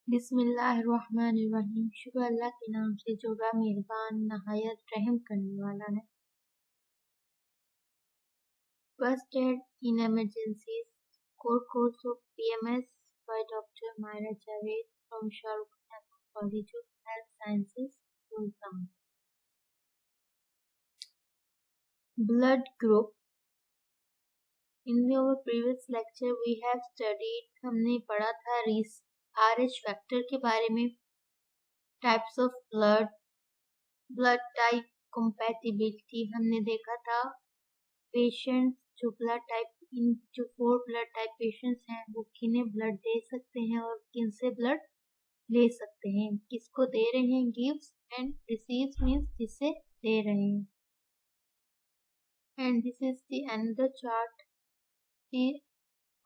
बिस्मिल्लाहिर्रहमानिर्रहीम। शुक्र अल्लाह के नाम से जो बड़ा मेहरबान नहायत रहम करने वाला है। First aid in emergencies core course of PMS by Dr. Myra Javed from Shahrukh College of Health Sciences, Gurgaon. Blood group. In our previous lecture we have studied, हमने पढ़ा था RH फैक्टर के बारे में, types of blood type compatibility हमने देखा था। Patient जो ब्लड टाइप इन जो 4 ब्लड टाइप पेशेंट्स हैं वो किन्हें ब्लड दे सकते हैं और किन से ब्लड ले सकते हैं, किसको दे रहे हैं, गिव्स एंड रिसीव्स मींस जिसे दे रहे हैं। And this is the another chart. The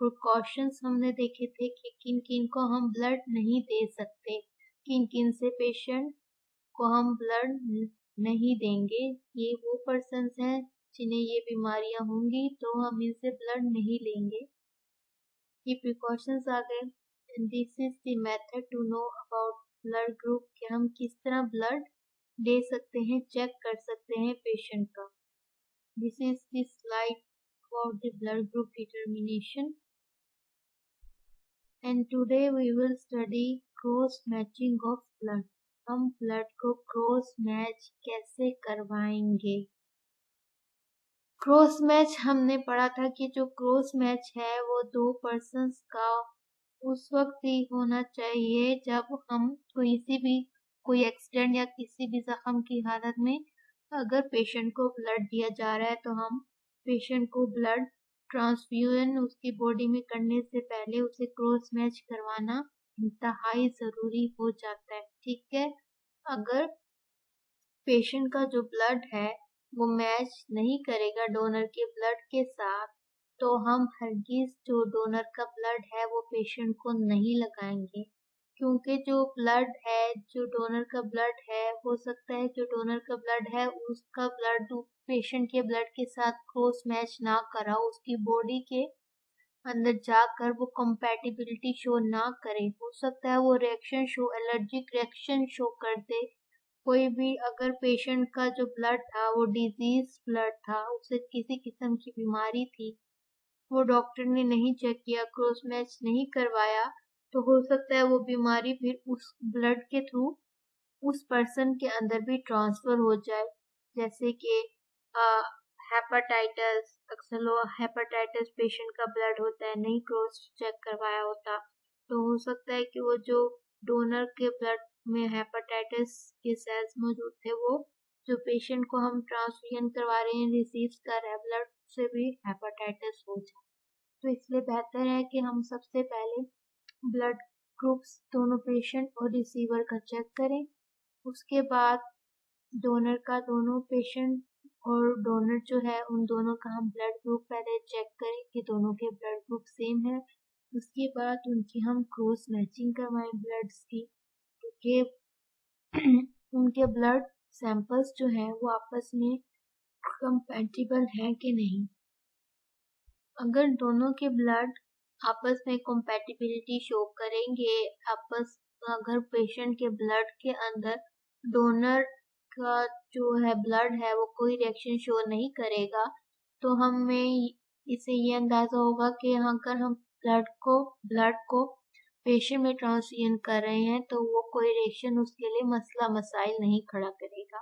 precautions हमने देखे थे कि किन किन को हम ब्लड नहीं दे सकते, किन किन से पेशेंट को हम ब्लड नहीं देंगे। ये वो पर्सन्स हैं जिन्हें ये बीमारियां होंगी तो हम इनसे ब्लड नहीं लेंगे। ये प्रिकॉशंस आ गए। And this is the method to know about blood group, कि हम किस तरह ब्लड दे सकते हैं, चेक कर सकते हैं पेशेंट का। This is the slide about the blood group determination. And today we will study cross matching of blood. हम ब्लड को क्रॉस मैच कैसे करवाएंगे। क्रॉस मैच हमने पढ़ा था कि जो क्रॉस मैच है वो 2 पर्सन्स का उस वक्त ही होना चाहिए जब हम कोई एक्सीडेंट या किसी भी जख्म की हालत में अगर पेशेंट को ब्लड दिया जा रहा है तो हम पेशेंट को ब्लड ट्रांसफ्यूजन उसकी बॉडी में करने से पहले उसे क्रॉस मैच करवाना इंतहाई ज़रूरी हो जाता है। ठीक है, अगर पेशेंट का जो ब्लड है वो मैच नहीं करेगा डोनर के ब्लड के साथ तो हम हरगिज जो डोनर का ब्लड है वो पेशेंट को नहीं लगाएंगे, क्योंकि जो ब्लड है, जो डोनर का ब्लड है, हो सकता है जो डोनर का ब्लड है उसका ब्लड पेशेंट के ब्लड के साथ क्रॉस मैच ना करा, उसकी बॉडी के अंदर जाकर वो कंपैटिबिलिटी शो ना करे। हो सकता है वो reaction show, allergic reaction show कर दे। कोई भी अगर पेशेंट का जो ब्लड था वो डिजीज ब्लड था, उसे किसी किस्म की बीमारी थी, वो डॉक्टर ने नहीं चेक किया, क्रॉस मैच नहीं करवाया, तो हो सकता है वो बीमारी फिर उस ब्लड के थ्रू उस पर्सन के अंदर भी ट्रांसफर हो जाए। जैसे कि हेपेटाइटिस, अक्सर लोग हेपेटाइटिस पेशेंट का ब्लड होता है, नहीं क्रॉस चेक करवाया होता, तो हो सकता है कि वो जो डोनर के ब्लड में हेपेटाइटिस के सेल्स मौजूद थे वो जो पेशेंट को हम ट्रांसफ्यूजन करवा रहे हैं, रिसीव कर रहे हैं ब्लड, से भी हेपेटाइटिस हो जाए। तो इसलिए बेहतर है कि हम सबसे पहले ब्लड ग्रुप्स दोनों पेशेंट और रिसीवर का चेक करें। उसके बाद डोनर का, दोनों पेशेंट और डोनर जो है उन दोनों का हम ब्लड ग्रुप पहले चेक करें कि दोनों के ब्लड ग्रुप सेम है। उसके बाद उनकी हम क्रॉस मैचिंग करवाएं ब्लड्स की, क्योंकि उनके ब्लड सैंपल्स जो हैं वो आपस में कंपैटिबल हैं कि नहीं। अगर दोनों के ब्लड आपस में कंपैटिबिलिटी शो करेंगे, अगर पेशेंट के ब्लड के अंदर डोनर का जो है ब्लड है वो कोई रिएक्शन शो नहीं करेगा, तो हमें इससे ये अंदाज़ा होगा कि अगर हम ब्लड को पेशेंट में ट्रांसफ्यूजन कर रहे हैं तो वो कोई रिएक्शन उसके लिए मसला मसाइल नहीं खड़ा करेगा।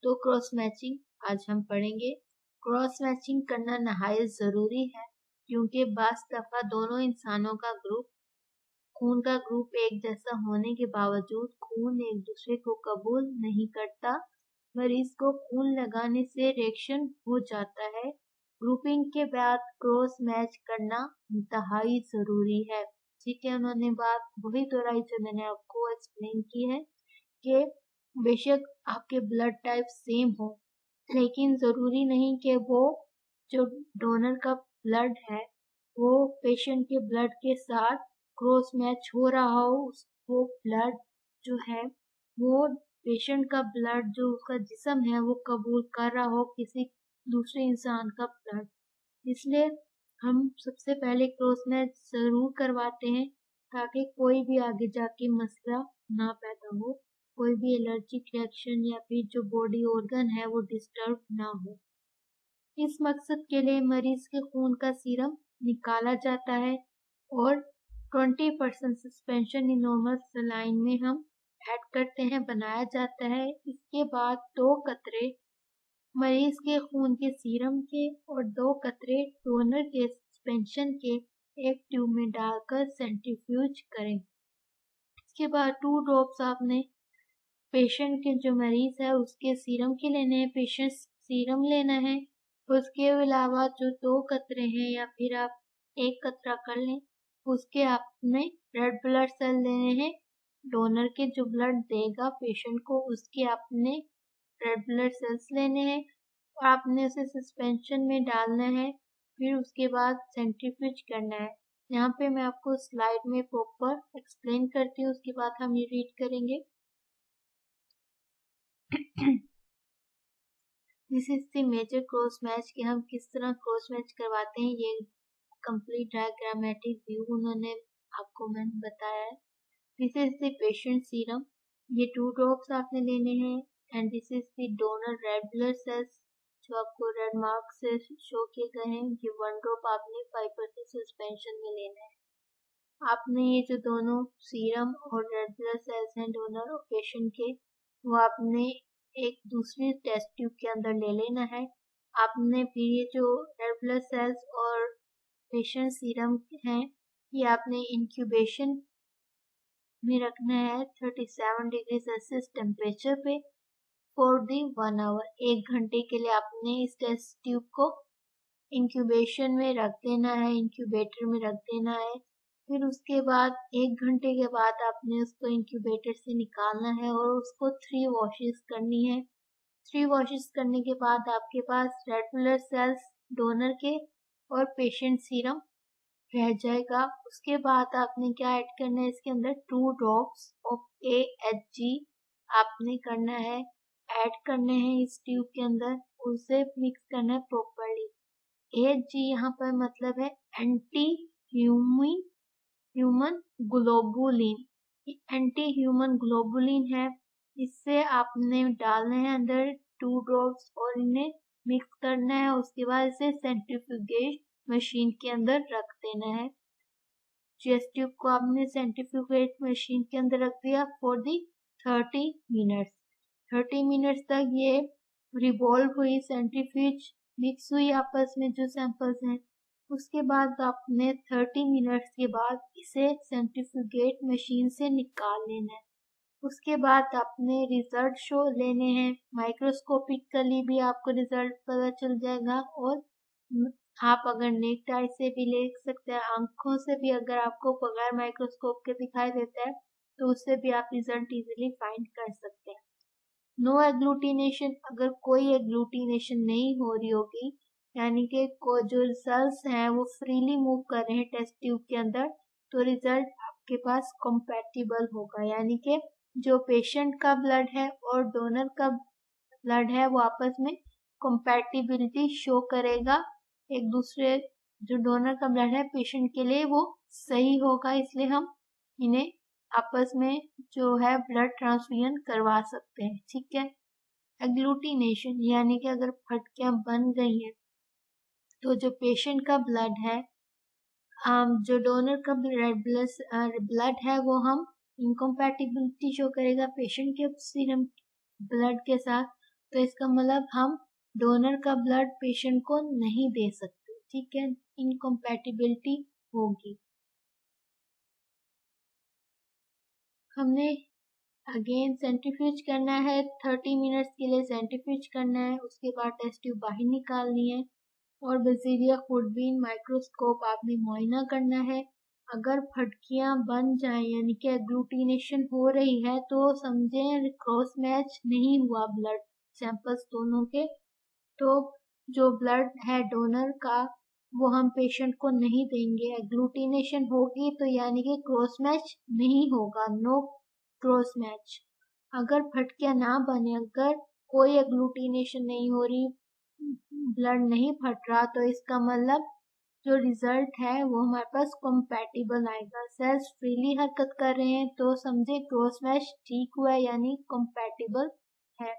तो क्रॉस मैचिंग आज हम पढ़ेंगे। क्रॉस मैचिंग करना नहायत ज़रूरी है, क्योंकि बाज़ दफ़ा दोनों इंसानों का खून का ग्रुप एक जैसा होने के बावजूद खून एक दूसरे को कबूल नहीं करता। मरीज को खून लगाने से रिएक्शन हो जाता है। ग्रुपिंग के बाद क्रॉस मैच करना इंतहाई ज़रूरी है। ठीक है, उन्होंने बात वही दोहराई जो मैंने आपको एक्सप्लेन की है कि बेशक आपके ब्लड टाइप सेम हो, लेकिन ज़रूरी नहीं कि वो जो डोनर का ब्लड है वो पेशेंट के ब्लड के साथ क्रॉस मैच हो रहा हो। वो ब्लड जो है वो पेशेंट का ब्लड जो उसका जिस्म है वो कबूल कर रहा हो किसी दूसरे इंसान का ब्लड। इसलिए हम सबसे पहले क्रॉस मैच ज़रूर करवाते हैं ताकि कोई भी आगे जाके मसला ना पैदा हो, कोई भी एलर्जिक रिएक्शन या फिर जो बॉडी ऑर्गन है वो डिस्टर्ब ना हो। इस मकसद के लिए मरीज के खून का सीरम निकाला जाता है और 20% सस्पेंशन इन नॉर्मल सलाइन में हम ऐड करते हैं, बनाया जाता है। इसके बाद 2 कतरे मरीज के खून के सीरम के और 2 कतरे डोनर के सस्पेंशन के एक ट्यूब में डालकर सेंट्रीफ्यूज करें। इसके बाद 2 ड्रॉप्स आपने पेशेंट के जो मरीज है उसके सीरम के लेने हैं, पेशेंट सीरम लेना है। उसके अलावा जो 2 कतरे हैं या फिर आप 1 कतरा कर लें, उसके आपने रेड ब्लड सेल लेने हैं। डोनर के जो ब्लड देगा पेशेंट को उसके आपने रेड ब्लड सेल्स लेने हैं और आपने उसे सस्पेंशन में डालना है, फिर उसके बाद सेंट्रीफ्यूज करना है। यहाँ पे मैं आपको स्लाइड में प्रॉपर एक्सप्लेन करती हूँ, उसके बाद हम ये रीड करेंगे। This is the major cross match कि हम किस तरह क्रॉस मैच करवाते हैं। ये कंप्लीट डायग्रामेटिक व्यू उन्होंने आपको मैंने बताया है। This is the patient serum, ये 2 ड्रॉप्स आपने लेने हैं and this is the donor red blood cells जो आपको रेड मार्क से शो किए गए हैं। ये 1 ड्रॉप आपने 5% सस्पेंशन में लेना है। आपने ये जो दोनों सीरम और रेड ब्लड सेल्स हैं डोनर और पेशेंट के, वो आपने एक दूसरी टेस्ट ट्यूब के अंदर ले लेना है। आपने फिर ये जो रेड ब्लड सेल्स और पेशेंट सीरम हैं ये आपने इंक्यूबेशन में रखना है 37 डिग्री सेल्सियस टेम्परेचर पे फॉर दी 1 आवर। 1 घंटे के लिए आपने इस टेस्ट ट्यूब को इंक्यूबेशन में रख देना है, इंक्यूबेटर में रख देना है। फिर उसके बाद 1 घंटे के बाद आपने उसको इंक्यूबेटर से निकालना है और उसको 3 वॉशेस करनी है। 3 वॉशेस करने के बाद आपके पास रेड ब्लड सेल्स डोनर के और पेशेंट सीरम रह जाएगा। उसके बाद आपने क्या ऐड करना है, इसके अंदर 2 ड्रॉप्स ऑफ AHG आपने करना है, ऐड करने हैं इस ट्यूब के अंदर, उसे मिक्स करना है प्रॉपरली। AHG यहाँ पर मतलब है anti human globulin, anti human globulin है। इससे आपने डालना है अंदर 2 ड्रॉप्स और इन्हें मिक्स करना है। उसके बाद इसे सेंट्रीफ्यूगेज मशीन के अंदर रख देना है। चेस्ट ट्यूब को आपने सेंट्रीफ्यूगेज मशीन के अंदर रख दिया फॉर दी 30 मिनट्स। 30 मिनट्स तक ये रिवॉल्व हुई, सेंट्रीफ्यूज मिक्स हुई आपस में जो सैंपल्स हैं। उसके बाद आपने 30 मिनट्स के बाद इसे सेंट्रीफ्यूगेट मशीन से निकाल लेना है। उसके बाद आपने रिजल्ट शो लेने हैं, माइक्रोस्कोपिकली भी आपको रिजल्ट पता चल जाएगा और आप अगर नेक्ड आई से भी ले सकते हैं, आंखों से भी अगर आपको बगैर माइक्रोस्कोप के दिखाई देता है तो उससे भी आप रिजल्ट इजीली फाइंड कर सकते हैं। नो एग्लूटिनेशन, अगर कोई एग्लूटिनेशन नहीं हो रही होगी यानी कि जो सेल्स हैं वो फ्रीली मूव कर रहे हैं टेस्ट ट्यूब के अंदर, तो रिजल्ट आपके पास कंपैटिबल होगा। यानी कि जो पेशेंट का ब्लड है और डोनर का ब्लड है वो आपस में कंपैटिबिलिटी शो करेगा। एक दूसरे जो डोनर का ब्लड है पेशेंट के लिए वो सही होगा, इसलिए हम इन्हें आपस में जो है ब्लड ट्रांसफ्यूजन करवा सकते हैं। ठीक है। एग्लूटिनेशन यानी कि अगर फटकियां बन गई हैं तो जो पेशेंट का ब्लड है, जो डोनर का ब्लड है वो हम इनकम्पैटिबिलिटी शो करेगा पेशेंट के सीरम ब्लड के साथ, तो इसका मतलब हम डोनर का ब्लड पेशेंट को नहीं दे सकते। ठीक है, इनकम्पैटिबिलिटी होगी। हमने अगेन सेंट्रीफ्यूज करना है, 30 मिनट्स के लिए सेंट्रीफ्यूज करना है। उसके बाद टेस्ट ट्यूब बाहर निकालनी है और बेसिलिया फुटबीन माइक्रोस्कोप आपने मुआयना करना है। अगर फटकियां बन जाएं यानी कि एग्लूटिनेशन हो रही है तो समझें क्रॉस मैच नहीं हुआ ब्लड सैंपल्स दोनों के, तो जो ब्लड है डोनर का वो हम पेशेंट को नहीं देंगे। एग्लूटिनेशन होगी तो यानी कि क्रॉस मैच नहीं होगा, नो क्रॉस मैच। अगर फटकियां ना बने, अगर कोई एग्लूटिनेशन नहीं हो रही, ब्लड नहीं फट रहा, तो इसका मतलब जो रिजल्ट है वो हमारे पास कंपैटिबल आएगा। सेल्स फ्रीली हरकत कर रहे हैं तो समझे क्रॉस मैच ठीक हुआ है, यानी कंपैटिबल है।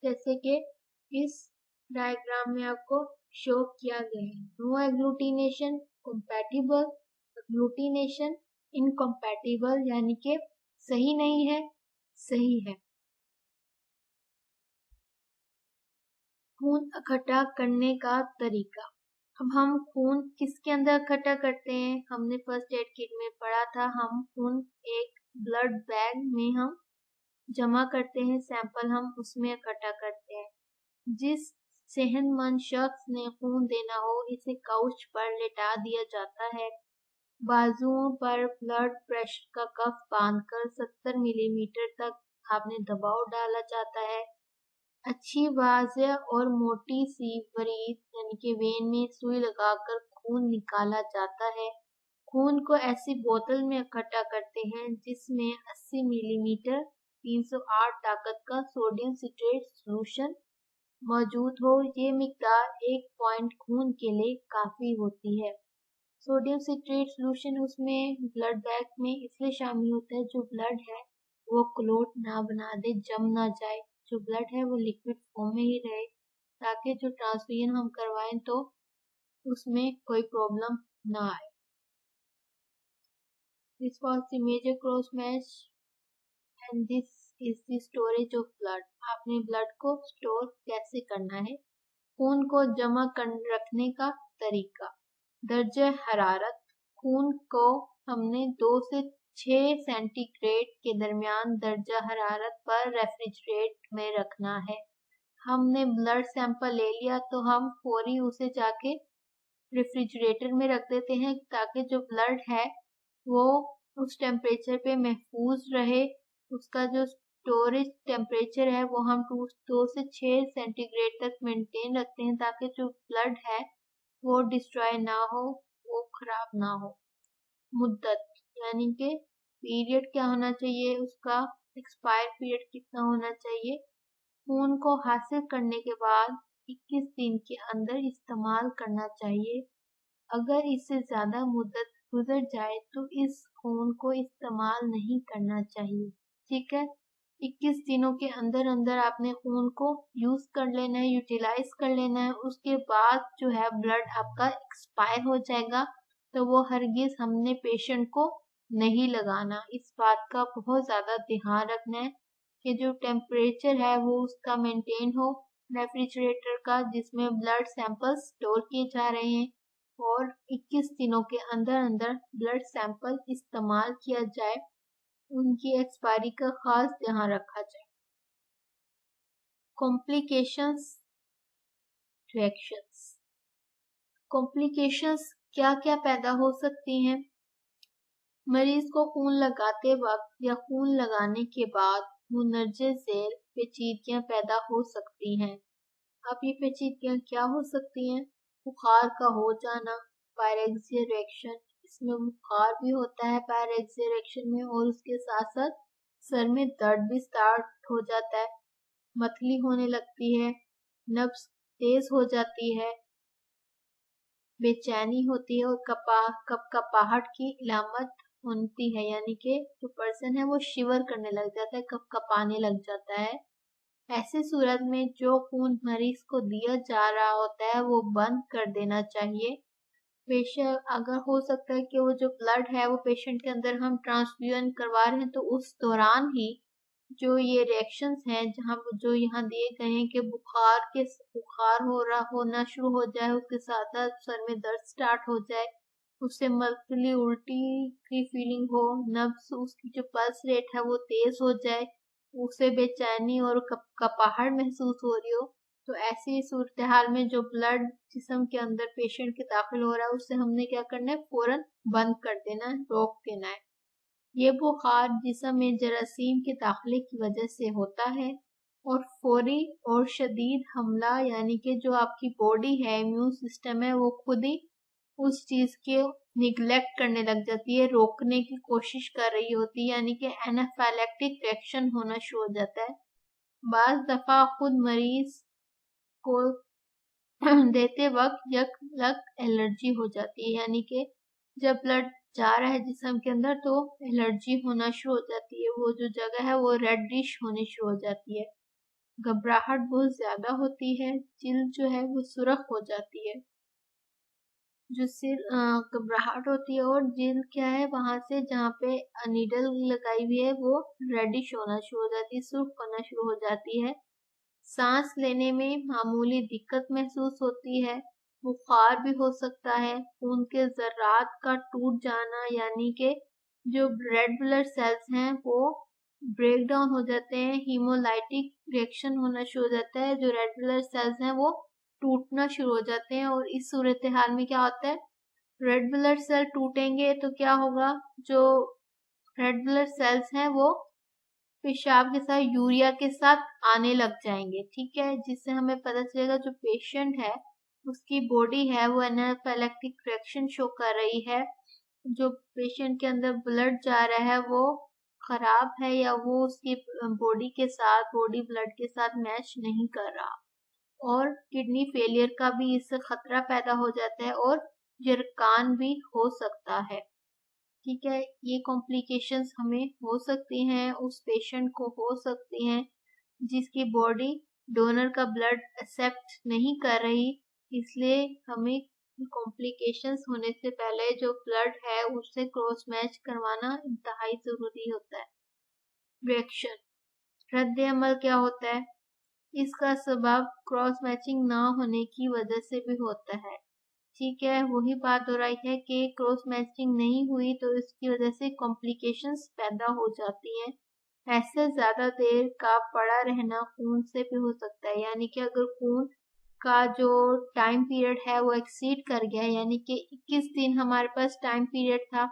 जैसे कि इस डायग्राम में आपको शो किया गया है। No agglutination compatible, agglutination incompatible, यानी कि सही नहीं है, सही है। खून इकट्ठा करने का तरीका। अब हम खून किसके अंदर इकट्ठा करते हैं? हमने फर्स्ट एड किट में पढ़ा था, हम खून एक ब्लड बैग में हम जमा करते हैं, सैंपल हम उसमें इकट्ठा करते हैं। जिस सेहतमंद शख्स ने खून देना हो, इसे काउच पर लेटा दिया जाता है। बाजुओं पर ब्लड प्रेशर का कफ बांधकर 70 मिलीमीटर तक आपने दबाव डाला जाता है। अच्छी वाज़ेह और मोटी सी वरीद यानी कि वेन में सुई लगाकर खून निकाला जाता है। खून को ऐसी बोतल में इकट्ठा करते हैं जिसमें 80 मिलीमीटर 308 ताकत का सोडियम सिट्रेट सॉल्यूशन मौजूद हो। ये मिकदार 1 पॉइंट खून के लिए काफ़ी होती है। सोडियम सिट्रेट सॉल्यूशन उसमें ब्लड बैग में इसलिए शामिल होता है जो ब्लड है वो क्लॉट ना बना दे, जम ना जाए। जो ब्लड है वो लिक्विड फॉर्म में ही रहे, ताकि जो ट्रांसफ्यूजन हम करवाएं तो उसमें कोई प्रॉब्लम ना आए। This was the major cross match and this is the storage of blood. आपने ब्लड को स्टोर कैसे करना है। खून को जमा कर रखने का तरीका। दर्जे हरारत। खून को हमने 2 से 6 सेंटीग्रेड के दरमियान दर्जा हरारत पर रेफ्रिजरेट में रखना है। हमने ब्लड सैंपल ले लिया तो हम फौरी उसे जाके रेफ्रिजरेटर में रख देते हैं, ताकि जो ब्लड है वो उस टेम्परेचर पे महफूज रहे। उसका जो स्टोरेज टेम्परेचर है वो हम 2 से 6 सेंटीग्रेड तक मेंटेन रखते हैं, ताकि जो ब्लड है वो डिस्ट्रॉय ना हो, वो खराब ना हो। मुद्दत यानी कि पीरियड क्या होना चाहिए, उसका एक्सपायर पीरियड कितना होना चाहिए। खून को हासिल करने के बाद 21 दिन के अंदर इस्तेमाल करना चाहिए। अगर इससे ज़्यादा मुद्दत गुजर जाए तो इस खून को इस्तेमाल नहीं करना चाहिए। ठीक है, 21 दिनों के अंदर अंदर आपने खून को यूज़ कर लेना है, यूटिलाइज कर लेना है। उसके बाद जो है ब्लड आपका एक्सपायर हो जाएगा, तो वो हरगिज़ हमने पेशेंट को नहीं लगाना। इस बात का बहुत ज़्यादा ध्यान रखना है कि जो टेम्परेचर है वो उसका मेंटेन हो रेफ्रिजरेटर का, जिसमें ब्लड सैंपल्स स्टोर किए जा रहे हैं, और 21 दिनों के अंदर अंदर ब्लड सैंपल इस्तेमाल किया जाए। उनकी एक्सपायरी का खास ध्यान रखा जाए। Complications, reactions. कॉम्प्लिकेशंस क्या क्या पैदा हो सकती हैं? मरीज को खून लगाते वक्त या खून लगाने के बाद मुंदरजे ज़ेर पेचीदगियां पैदा हो सकती हैं। अब ये पेचीदगियां क्या हो सकती हैं? बुखार का हो जाना, पायरेक्सिया रिएक्शन, इसमें बुखार भी होता है पायरेक्सिया रिएक्शन में, और उसके साथ साथ सर में दर्द भी स्टार्ट हो जाता है, मतली होने लगती है, नब्ज तेज हो जाती है, बेचैनी होती है, और कपाहट की इलामत होती है, यानी कि जो पर्सन है वो शिवर करने लग जाता है, कपाने लग जाता है। ऐसी सूरत में जो खून मरीज को दिया जा रहा होता है वो बंद कर देना चाहिए। बेशक अगर हो सकता है कि वो जो ब्लड है वो पेशेंट के अंदर हम ट्रांसफ्यूजन करवा रहे हैं, तो उस दौरान ही जो ये रिएक्शंस हैं जहाँ जो यहाँ दिए गए हैं कि बुखार होना शुरू हो जाए, उसके साथ साथ सर में दर्द स्टार्ट हो जाए, उससे मल्टीपली उल्टी की फीलिंग हो, नब्ज उसकी जो पल्स रेट है वो तेज हो जाए, उसे बेचैनी और कपाहट महसूस हो रही हो, तो ऐसी सूरत हाल में जो ब्लड जिस्म के अंदर पेशेंट के दाखिल हो रहा है उससे हमने क्या करना है, फौरन बंद कर देना है, रोक देना है। ये बुखार जिस्म में जरासीम के दाखिले की वजह से होता है, और फौरी और शदीद हमला यानी कि जो आपकी बॉडी है, इम्यून सिस्टम है, वो खुद ही उस चीज़ के निगलेक्ट करने लग जाती है, रोकने की कोशिश कर रही होती है, यानी कि एनाफाइलैक्टिक रिएक्शन होना शुरू हो जाता है। बाज़ दफ़ा खुद मरीज को देते वक्त यक एलर्जी हो जाती है, यानी कि जब ब्लड जा रहा है जिस्म के अंदर तो एलर्जी होना शुरू हो जाती है, वो जो जगह है वो रेडिश होनी शुरू हो जाती है, घबराहट बहुत ज्यादा होती है, जिल्द जो है वो सुर्ख हो जाती है, जो सिर घबराहट होती है, और जिल्द क्या है वहां से जहाँ पे नीडल लगाई हुई है वो रेडिश होना शुरू हो जाती है, सुर्ख होना शुरू हो जाती है, सांस लेने में मामूली दिक्कत महसूस होती है, बुखार भी हो सकता है, खून के जर्रात का टूट जाना, यानी कि जो रेड ब्लड सेल्स हैं वो ब्रेक डाउन हो जाते हैं, हीमोलाइटिक रिएक्शन होना शुरू हो जाता है, जो रेड ब्लड सेल्स हैं वो टूटना शुरू हो जाते हैं, और इस सूरत हाल में क्या होता है, रेड ब्लड सेल टूटेंगे तो क्या होगा, जो रेड ब्लड सेल्स हैं वो पेशाब के साथ यूरिया के साथ आने लग जाएंगे, ठीक है, जिससे हमें पता चलेगा जो पेशेंट है उसकी बॉडी है वो एनाफिलैक्टिक रिएक्शन शो कर रही है, जो पेशेंट के अंदर ब्लड जा रहा है वो खराब है या वो उसकी बॉडी के साथ बॉडी ब्लड के साथ मैच नहीं कर रहा, और किडनी फेलियर का भी इससे खतरा पैदा हो जाता है और जरकान भी हो सकता है, ठीक है, ये कॉम्प्लिकेशंस हमें हो सकती हैं, उस पेशेंट को हो सकती हैं जिसकी बॉडी डोनर का ब्लड एक्सेप्ट नहीं कर रही, इसलिए हमें कॉम्प्लिकेशंस होने से पहले जो ब्लड है उससे क्रॉस मैच करवाना इंतहाई जरूरी होता है। रिएक्शन रद्द अमल क्या होता है, इसका सबब क्रॉस मैचिंग ना होने की वजह से भी होता है, ठीक है, वही बात हो रही है कि क्रॉस मैचिंग नहीं हुई तो इसकी वजह से कॉम्प्लिकेशंस पैदा हो जाती हैं, ऐसे ज्यादा देर का पड़ा रहना खून से भी हो सकता है, यानी कि अगर खून का जो टाइम पीरियड है वो एक्सीड कर गया, यानी कि 21 दिन हमारे पास टाइम पीरियड था,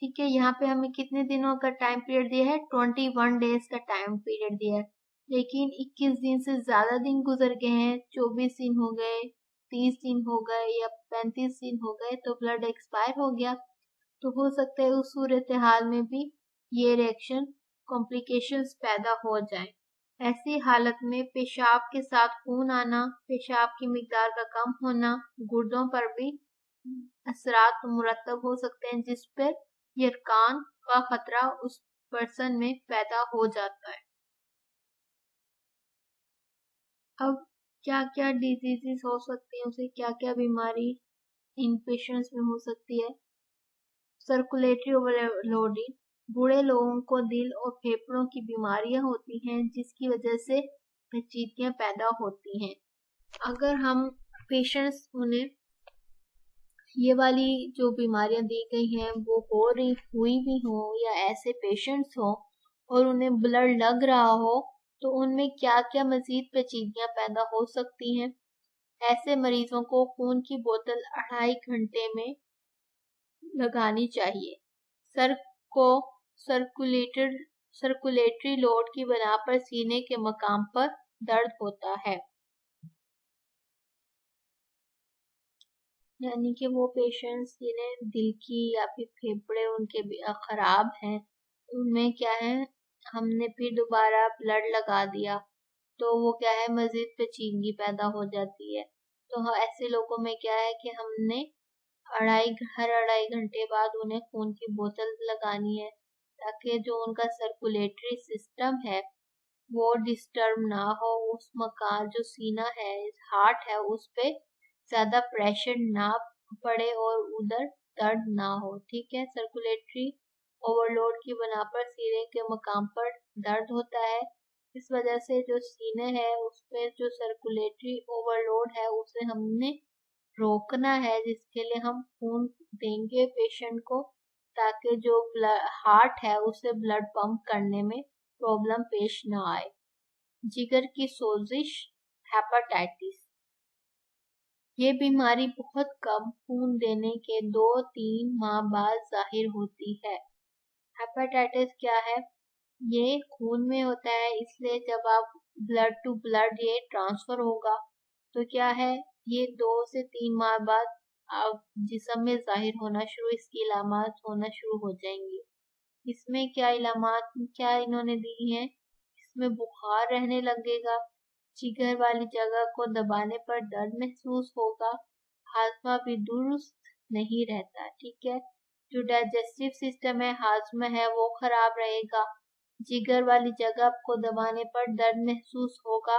ठीक है, यहाँ पे हमें कितने दिनों का टाइम पीरियड दिया है, 21 डेज का टाइम पीरियड दिया है, लेकिन 21 दिन से ज्यादा दिन गुजर गए हैं, 24 दिन हो गए, 30 दिन हो गए या 35 दिन हो गए तो ब्लड एक्सपायर हो गया, तो हो सकता है उस सूरत हाल में भी ये रिएक्शन कॉम्प्लिकेशंस पैदा हो जाए, ऐसी हालत में पेशाब के साथ खून आना, पेशाब की मिकदार का कम होना, गुर्दों पर भी असरात मुरतब हो सकते हैं जिस पर यरकान का खतरा उस पर्सन में पैदा हो जाता है। अब क्या क्या डिजीजेस हो सकती हैं, उसे क्या क्या बीमारी इन पेशेंट्स में हो सकती है, सर्कुलेटरी ओवरलोडिंग, बूढ़े लोगों को दिल और फेफड़ों की बीमारियां होती हैं जिसकी वजह से पेचीदगियां पैदा होती हैं, अगर हम पेशेंट्स उन्हें ये वाली जो बीमारियां दी गई हैं वो हुई भी हो या ऐसे पेशेंट्स हो और उन्हें ब्लड लग रहा हो तो उनमें क्या क्या मजीद पेचीदगियां पैदा हो सकती हैं, ऐसे मरीजों को खून की बोतल 2.5 घंटे में लगानी चाहिए, सर को सर्कुलेटरी लोड की बना पर सीने के मकाम पर दर्द होता है, यानी कि वो पेशेंट्स जिन्हें दिल की या फिर फेफड़े उनके खराब हैं उनमें क्या है हमने फिर दोबारा ब्लड लगा दिया तो वो क्या है मजीद पेचीदगी पैदा हो जाती है, तो ऐसे लोगों में क्या है कि हमने हर 2.5 घंटे बाद उन्हें खून की बोतल लगानी है ताकि जो उनका सर्कुलेटरी सिस्टम है वो डिस्टर्ब ना हो, उस मकान जो सीना है हार्ट है उस पे ज्यादा प्रेशर ना पड़े और उधर दर्द ना हो, ठीक है, सर्कुलेटरी ओवरलोड की बना पर सीने के मकाम पर दर्द होता है, इस वजह से जो सीने है उस पे जो सर्कुलेटरी ओवरलोड है उसे हमने रोकना है, जिसके लिए हम खून देंगे पेशेंट को ताकि जो हार्ट है उसे ब्लड पंप करने में प्रॉब्लम पेश ना आए। जिगर की सोजिश, हेपेटाइटिस, ये बीमारी बहुत कम खून देने के 2-3 माह बाद जाहिर होती है। हेपेटाइटिस क्या है, ये खून में होता है, इसलिए जब आप ब्लड टू ब्लड ये ट्रांसफर होगा तो क्या है ये 2 से 3 माह बाद आप जिस्म में जाहिर होना शुरू, इसकी इलामात होना शुरू हो जाएंगी। इसमें क्या इलामात क्या इन्होंने दी हैं, इसमें बुखार रहने लगेगा, जिगर वाली जगह को दबाने पर दर्द महसूस होगा, हाजमा भी दुरुस्त नहीं रहता। ठीक है, जो डाइजेस्टिव सिस्टम है, हाजमा है, वो खराब रहेगा। जिगर वाली जगह को दबाने पर दर्द महसूस होगा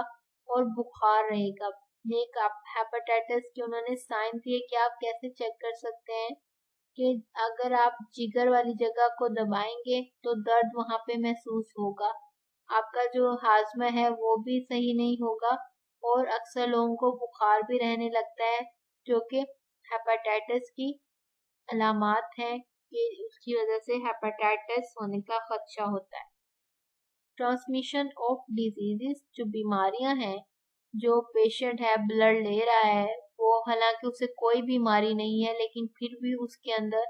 और बुखार रहेगा। नेक आप हेपेटाइटिस के उन्होंने साइन दिए कि आप कैसे चेक कर सकते हैं कि अगर आप जिगर वाली जगह को दबाएंगे तो दर्द वहां पे महसूस होगा। आपका जो हाजमा है वो भी सही नहीं होगा और अक्सर लोगों को बुखार भी रहने लगता है, जो कि हेपेटाइटिस की अलामात है कि उसकी वजह से हेपेटाइटिस होने का खदशा होता है। ट्रांसमिशन ऑफ डिजीजेस, जो बीमारियां हैं, जो पेशेंट है ब्लड ले रहा है, वो हालांकि उसे कोई बीमारी नहीं है लेकिन फिर भी उसके अंदर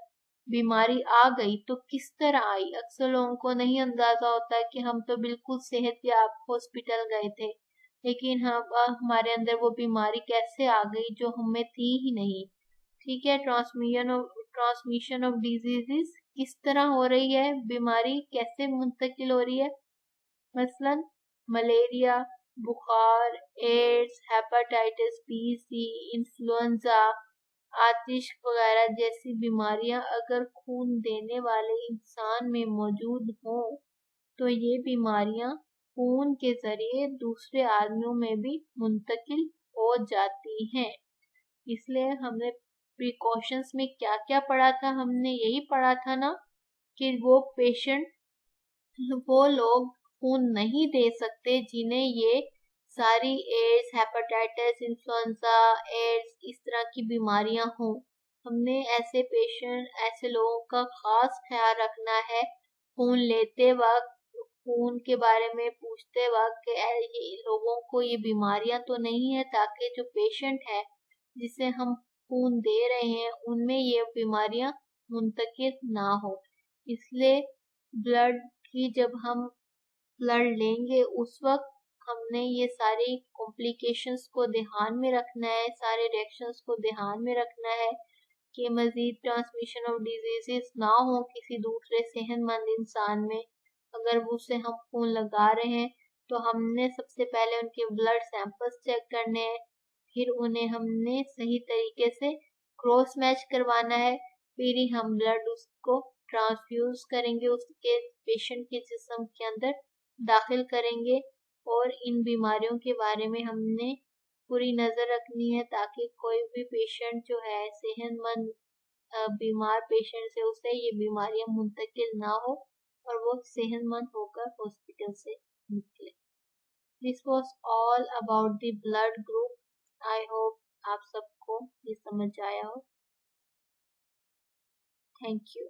बीमारी आ गई तो किस तरह आई। अक्सर लोगों को नहीं अंदाजा होता कि हम तो बिल्कुल सेहतयाब हॉस्पिटल गए थे, लेकिन हम हमारे अंदर वो बीमारी कैसे आ गई जो हमें थी ही नहीं। ठीक है, ट्रांसमिशन ऑफ डिजीजेस किस तरह हो रही है, बीमारी कैसे मुंतकिल हो रही है। मसलन मलेरिया, बुखार, एड्स, हेपेटाइटिस बी, सी, इन्फ्लुएंजा, आतिश वगैरह जैसी बीमारियां अगर खून देने वाले इंसान में मौजूद हों तो ये बीमारियां खून के जरिए दूसरे आदमियों में भी मुंतकिल हो जाती हैं। इसलिए हमने प्रिकॉशंस में क्या क्या पढ़ा था, हमने यही पढ़ा था ना कि वो पेशेंट, वो लोग खून नहीं दे सकते जिन्हें ये सारी एड्स, हेपेटाइटिस, इन्फ्लुएंजा, एड्स इस तरह की बीमारियां हों। हमने ऐसे पेशेंट, ऐसे लोगों का खास ख्याल रखना है खून लेते वक्त, खून के बारे में पूछते वक्त कि ये लोगों को ये बीमारियां तो नहीं है, ताकि जो पेशेंट है जिसे हम खून दे रहे हैं उनमें ये बीमारियां मुंतकिल ना हो। इसलिए ब्लड की जब हम ब्लड लेंगे उस वक्त हमने ये सारी कॉम्प्लिकेशंस को ध्यान में रखना है, सारे रिएक्शंस को ध्यान में रखना है कि मजीद ट्रांसमिशन ऑफ डिजीजेस ना हो किसी दूसरे सेहतमंद इंसान में। अगर उससे हम खून लगा रहे हैं तो हमने सबसे पहले उनके ब्लड सैंपल्स चेक करने हैं, फिर उन्हें हमने सही तरीके से क्रॉस मैच करवाना है, फिर ही हम ब्लड उसको ट्रांसफ्यूज करेंगे, उसके पेशेंट के जिस्म के अंदर दाखिल करेंगे। और इन बीमारियों के बारे में हमने पूरी नज़र रखनी है ताकि कोई भी पेशेंट जो है सेहतमंद बीमार पेशेंट से उसे ये बीमारियां मुंतकिल ना हो और वो सेहतमंद होकर हॉस्पिटल से निकले। This was all about the blood group. I hope आप सबको ये समझ आया हो। Thank you.